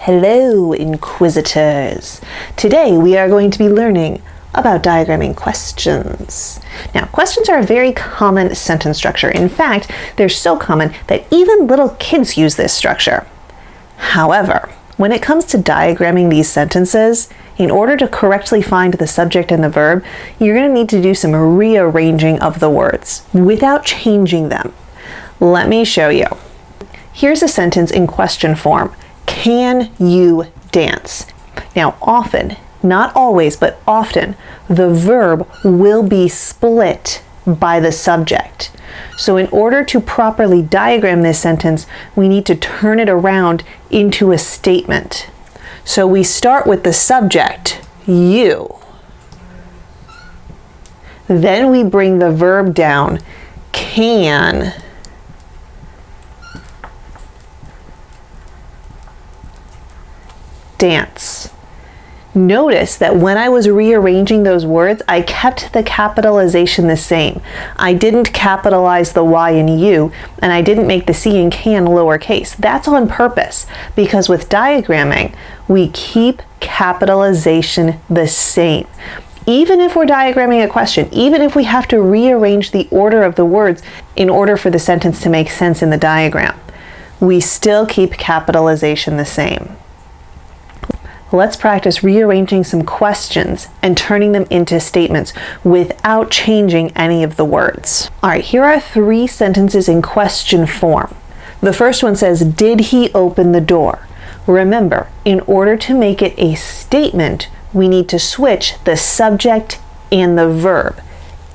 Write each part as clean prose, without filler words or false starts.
Hello, inquisitors! Today we are going to be learning about diagramming questions. Now, questions are a very common sentence structure. In fact, they're so common that even little kids use this structure. However, when it comes to diagramming these sentences, in order to correctly find the subject and the verb, you're going to need to do some rearranging of the words without changing them. Let me show you. Here's a sentence in question form. Can you dance? Now, often, not always, but often, the verb will be split by the subject. So in order to properly diagram this sentence, we need to turn it around into a statement. So we start with the subject, you. Then we bring the verb down, can. Dance. Notice that when I was rearranging those words, I kept the capitalization the same. I didn't capitalize the Y in you, and I didn't make the C in can lowercase. That's on purpose, because with diagramming, we keep capitalization the same. Even if we're diagramming a question, even if we have to rearrange the order of the words in order for the sentence to make sense in the diagram, we still keep capitalization the same. Let's practice rearranging some questions and turning them into statements without changing any of the words. All right, here are 3 sentences in question form. The first one says, did he open the door? Remember, in order to make it a statement, we need to switch the subject and the verb,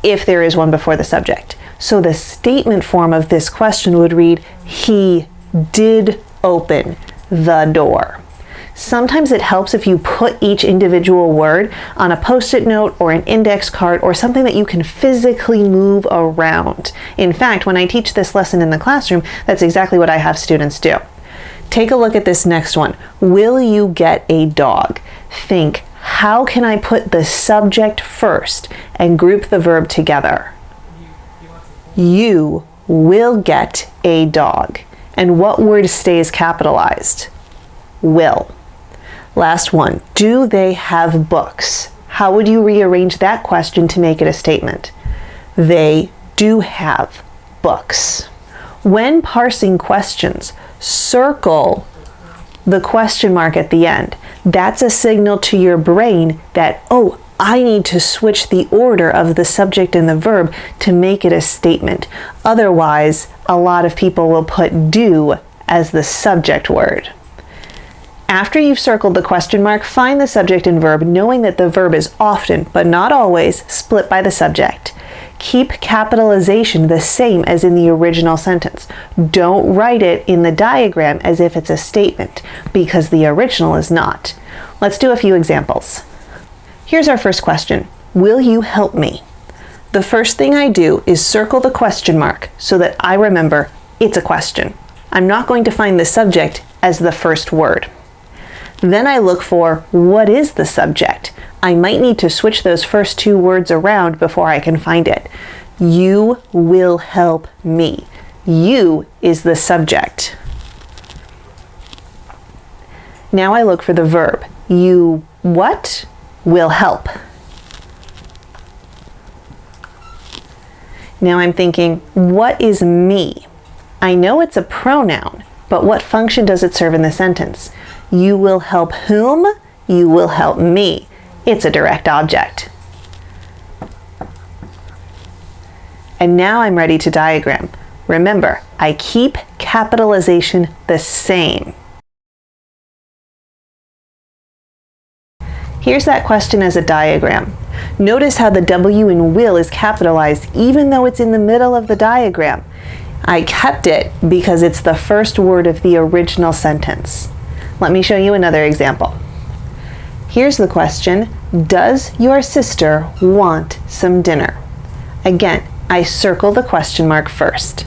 if there is one before the subject. So the statement form of this question would read, he did open the door. Sometimes it helps if you put each individual word on a post-it note or an index card or something that you can physically move around. In fact, when I teach this lesson in the classroom, that's exactly what I have students do. Take a look at this next one. Will you get a dog? Think, how can I put the subject first and group the verb together? You will get a dog. And what word stays capitalized? Will. Last one, do they have books? How would you rearrange that question to make it a statement? They do have books. When parsing questions, circle the question mark at the end. That's a signal to your brain that, oh, I need to switch the order of the subject and the verb to make it a statement. Otherwise, a lot of people will put do as the subject word. After you've circled the question mark, find the subject and verb, knowing that the verb is often, but not always, split by the subject. Keep capitalization the same as in the original sentence. Don't write it in the diagram as if it's a statement, because the original is not. Let's do a few examples. Here's our first question. Will you help me? The first thing I do is circle the question mark so that I remember it's a question. I'm not going to find the subject as the first word. Then I look for what is the subject. I might need to switch those first 2 words around before I can find it. You will help me. You is the subject. Now I look for the verb. You what? Will help. Now I'm thinking, what is me? I know it's a pronoun, but what function does it serve in the sentence? You will help whom? You will help me. It's a direct object. And now I'm ready to diagram. Remember, I keep capitalization the same. Here's that question as a diagram. Notice how the W in will is capitalized even though it's in the middle of the diagram. I kept it because it's the first word of the original sentence. Let me show you another example. Here's the question, does your sister want some dinner? Again, I circle the question mark first.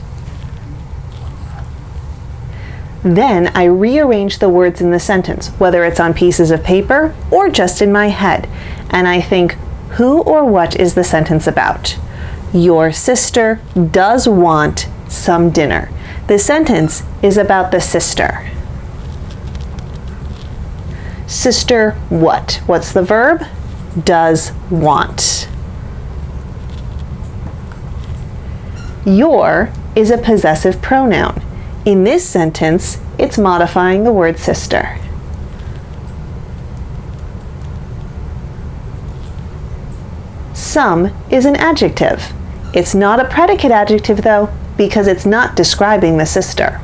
Then I rearrange the words in the sentence, whether it's on pieces of paper or just in my head, and I think, who or what is the sentence about? Your sister does want some dinner. The sentence is about the sister. Sister what? What's the verb? Does want. Your is a possessive pronoun. In this sentence, it's modifying the word sister. Some is an adjective. It's not a predicate adjective though, because it's not describing the sister.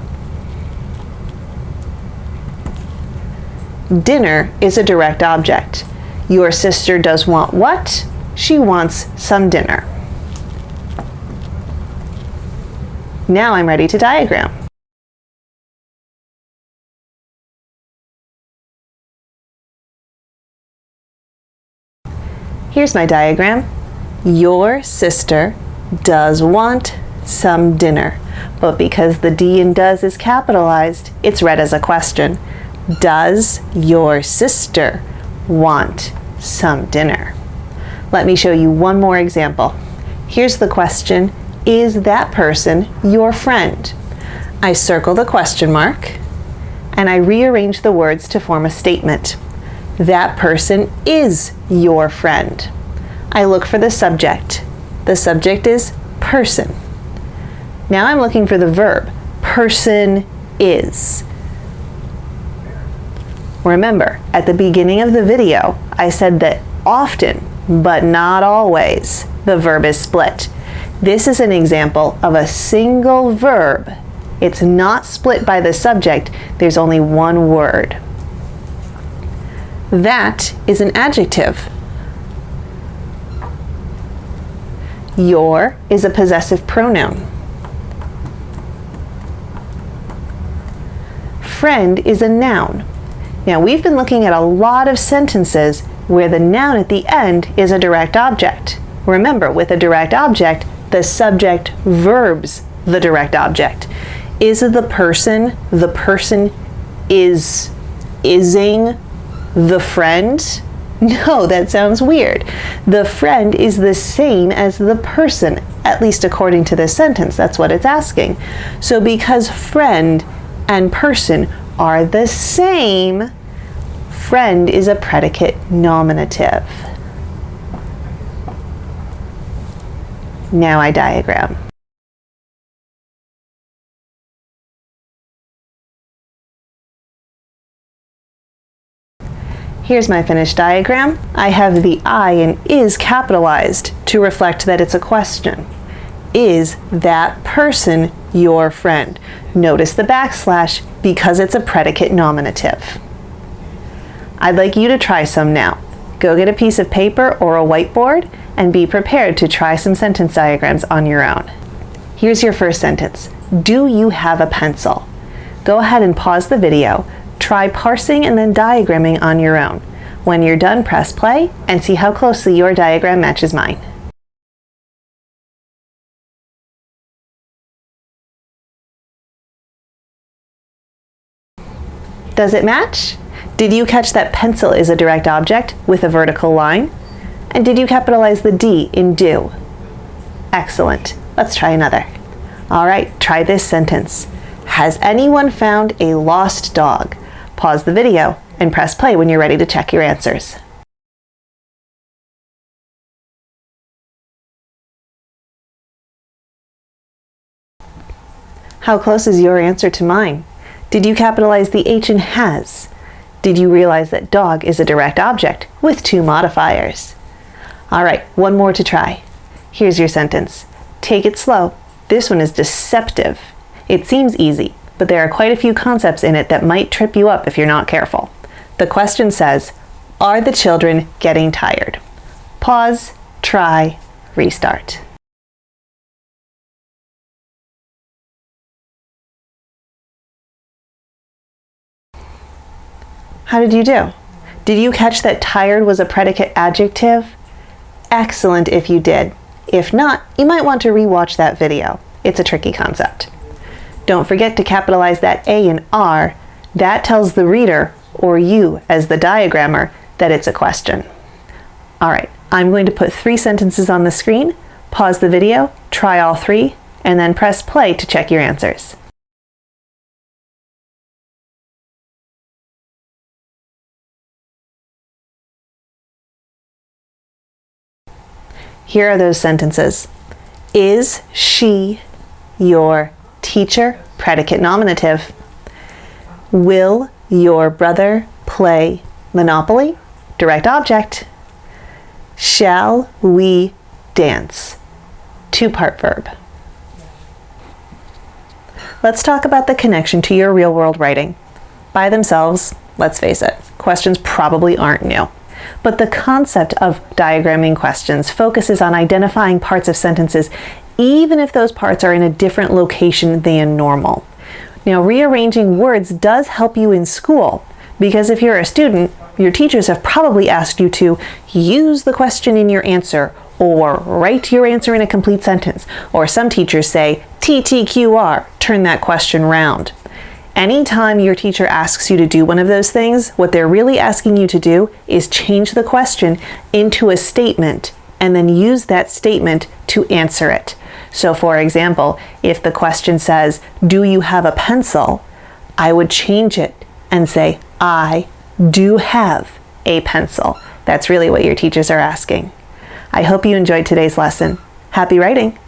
Dinner is a direct object. Your sister does want what? She wants some dinner. Now I'm ready to diagram. Here's my diagram. Your sister does want some dinner, but because the D in does is capitalized, it's read as a question. Does your sister want some dinner? Let me show you one more example. Here's the question, is that person your friend? I circle the question mark and I rearrange the words to form a statement. That person is your friend. I look for the subject. The subject is person. Now I'm looking for the verb. Person is. Remember, at the beginning of the video, I said that often, but not always, the verb is split. This is an example of a single verb. It's not split by the subject. There's only one word. That is an adjective. Your is a possessive pronoun. Friend is a noun. Now, we've been looking at a lot of sentences where the noun at the end is a direct object. Remember, with a direct object, the subject verbs the direct object. Is the person ising the friend? No, that sounds weird. The friend is the same as the person, at least according to this sentence. That's what it's asking. So because friend and person are the same, friend is a predicate nominative. Now I diagram. Here's my finished diagram. I have the I in is capitalized to reflect that it's a question. Is that person your friend? Notice the backslash because it's a predicate nominative. I'd like you to try some now. Go get a piece of paper or a whiteboard and be prepared to try some sentence diagrams on your own. Here's your first sentence. Do you have a pencil? Go ahead and pause the video. Try parsing and then diagramming on your own. When you're done, press play and see how closely your diagram matches mine. Does it match? Did you catch that pencil is a direct object with a vertical line? And did you capitalize the D in do? Excellent. Let's try another. All right, try this sentence. Has anyone found a lost dog? Pause the video and press play when you're ready to check your answers. How close is your answer to mine? Did you capitalize the H in has? Did you realize that dog is a direct object with two modifiers? All right, one more to try. Here's your sentence. Take it slow. This one is deceptive. It seems easy, but there are quite a few concepts in it that might trip you up if you're not careful. The question says, are the children getting tired? Pause, try, restart. How did you do? Did you catch that tired was a predicate adjective? Excellent if you did. If not, you might want to rewatch that video. It's a tricky concept. Don't forget to capitalize that A in R. That tells the reader, or you as the diagrammer, that it's a question. All right, I'm going to put 3 sentences on the screen. Pause the video, try all 3, and then press play to check your answers. Here are those sentences. Is she your teacher? Predicate nominative. Will your brother play Monopoly? Direct object. Shall we dance? Two-part verb. Let's talk about the connection to your real-world writing. By themselves, let's face it, questions probably aren't new. But the concept of diagramming questions focuses on identifying parts of sentences even if those parts are in a different location than normal. Now, rearranging words does help you in school because if you're a student, your teachers have probably asked you to use the question in your answer or write your answer in a complete sentence. Or some teachers say, TTQR, turn that question round. Anytime your teacher asks you to do one of those things, what they're really asking you to do is change the question into a statement and then use that statement to answer it. So for example, if the question says, do you have a pencil? I would change it and say, I do have a pencil. That's really what your teachers are asking. I hope you enjoyed today's lesson. Happy writing!